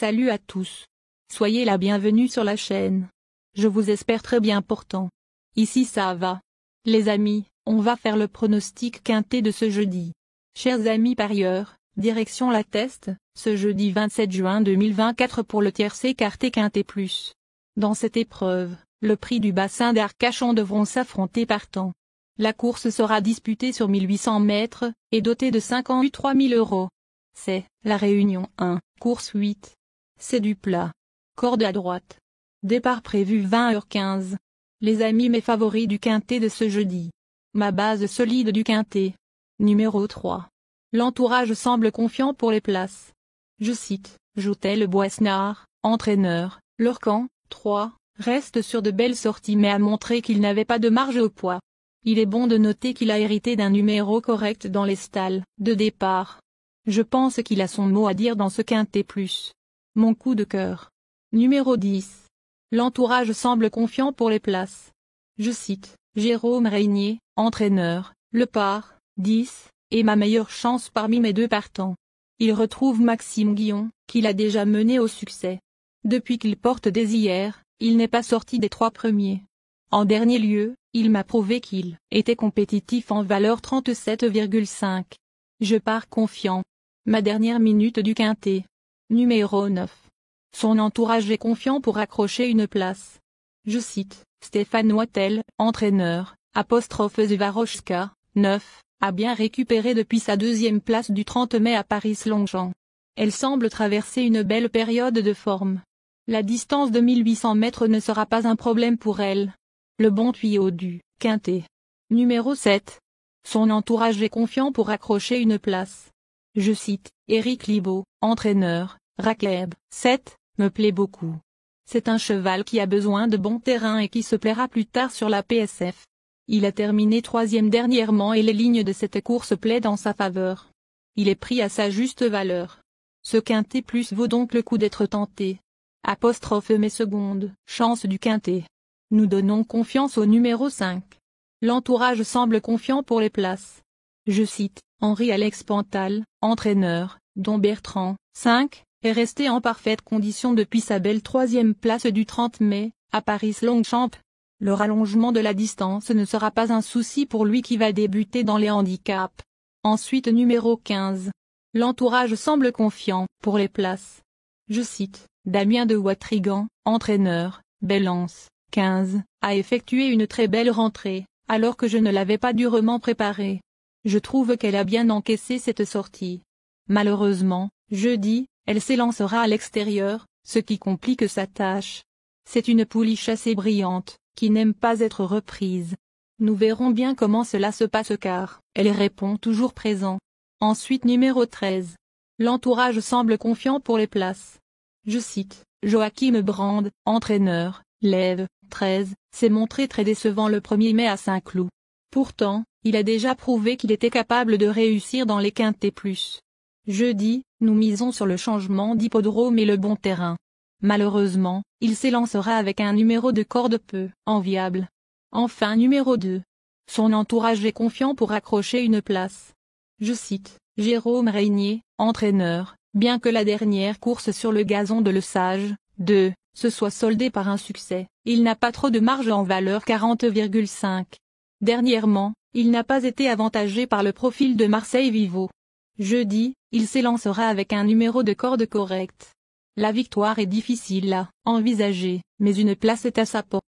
Salut à tous. Soyez la bienvenue sur la chaîne. Je vous espère très bien portant. Ici ça va. Les amis, on va faire le pronostic quintet de ce jeudi. Chers amis parieurs, direction la Teste, ce jeudi 27 juin 2024 pour le tiercé écarté quintet plus. Dans cette épreuve, le prix du bassin d'Arcachon devront s'affronter partants. La course sera disputée sur 1800 mètres, et dotée de 53 000 €. C'est la Réunion 1, course 8. C'est du plat. Corde à droite. Départ prévu 20h15. Les amis mes favoris du quintet de ce jeudi. Ma base solide du quintet. Numéro 3. L'entourage semble confiant pour les places. Je cite, Joutel Boisnard, entraîneur, Lorcan, 3, reste sur de belles sorties mais a montré qu'il n'avait pas de marge au poids. Il est bon de noter qu'il a hérité d'un numéro correct dans les stalles de départ. Je pense qu'il a son mot à dire dans ce quintet plus. Mon coup de cœur. Numéro 10. L'entourage semble confiant pour les places. Je cite, Jérôme Régnier, entraîneur, Le Par, 10, et ma meilleure chance parmi mes deux partants. Il retrouve Maxime Guillon, qu'il a déjà mené au succès. Depuis qu'il porte des hier, il n'est pas sorti des 3 premiers. En dernier lieu, il m'a prouvé qu'il était compétitif en valeur 37,5. Je pars confiant. Ma dernière minute du quintet. Numéro 9. Son entourage est confiant pour accrocher une place. Je cite, Stéphane Wattel, entraîneur, Zvarochka, 9, a bien récupéré depuis sa deuxième place du 30 mai à Paris-Longchamp. Elle semble traverser une belle période de forme. La distance de 1800 mètres ne sera pas un problème pour elle. Le bon tuyau du quintet. Numéro 7. Son entourage est confiant pour accrocher une place. Je cite, Éric Libaud, entraîneur, Racleb, 7, me plaît beaucoup. C'est un cheval qui a besoin de bon terrain et qui se plaira plus tard sur la PSF. Il a terminé 3e dernièrement et les lignes de cette course plaident en sa faveur. Il est pris à sa juste valeur. Ce quintet plus vaut donc le coup d'être tenté. Mes secondes chances du quintet. Nous donnons confiance au numéro 5. L'entourage semble confiant pour les places. Je cite, Henri-Alex Pantal, entraîneur, dont Bertrand, 5, est resté en parfaite condition depuis sa belle 3e place du 30 mai, à Paris-Longchamp. Le rallongement de la distance ne sera pas un souci pour lui qui va débuter dans les handicaps. Ensuite numéro 15. L'entourage semble confiant pour les places. Je cite, Damien de Watrigan, entraîneur, Bellance, 15, a effectué une très belle rentrée, alors que je ne l'avais pas durement préparée. Je trouve qu'elle a bien encaissé cette sortie. Malheureusement, jeudi, elle s'élancera à l'extérieur, ce qui complique sa tâche. C'est une pouliche assez brillante, qui n'aime pas être reprise. Nous verrons bien comment cela se passe car elle répond toujours présent. Ensuite numéro 13. L'entourage semble confiant pour les places. Je cite, Joachim Brand, entraîneur, Lève, 13, s'est montré très décevant le 1er mai à Saint-Cloud. Pourtant, il a déjà prouvé qu'il était capable de réussir dans les quintets plus. Jeudi, nous misons sur le changement d'hippodrome et le bon terrain. Malheureusement, il s'élancera avec un numéro de corde peu enviable. Enfin numéro 2. Son entourage est confiant pour accrocher une place. Je cite, Jérôme Régnier, entraîneur, bien que la dernière course sur le gazon de Le Sage, 2, se soit soldée par un succès, il n'a pas trop de marge en valeur 40,5. Dernièrement, il n'a pas été avantagé par le profil de Marseille Vivo. Jeudi, il s'élancera avec un numéro de corde correct. La victoire est difficile à envisager, mais une place est à sa portée.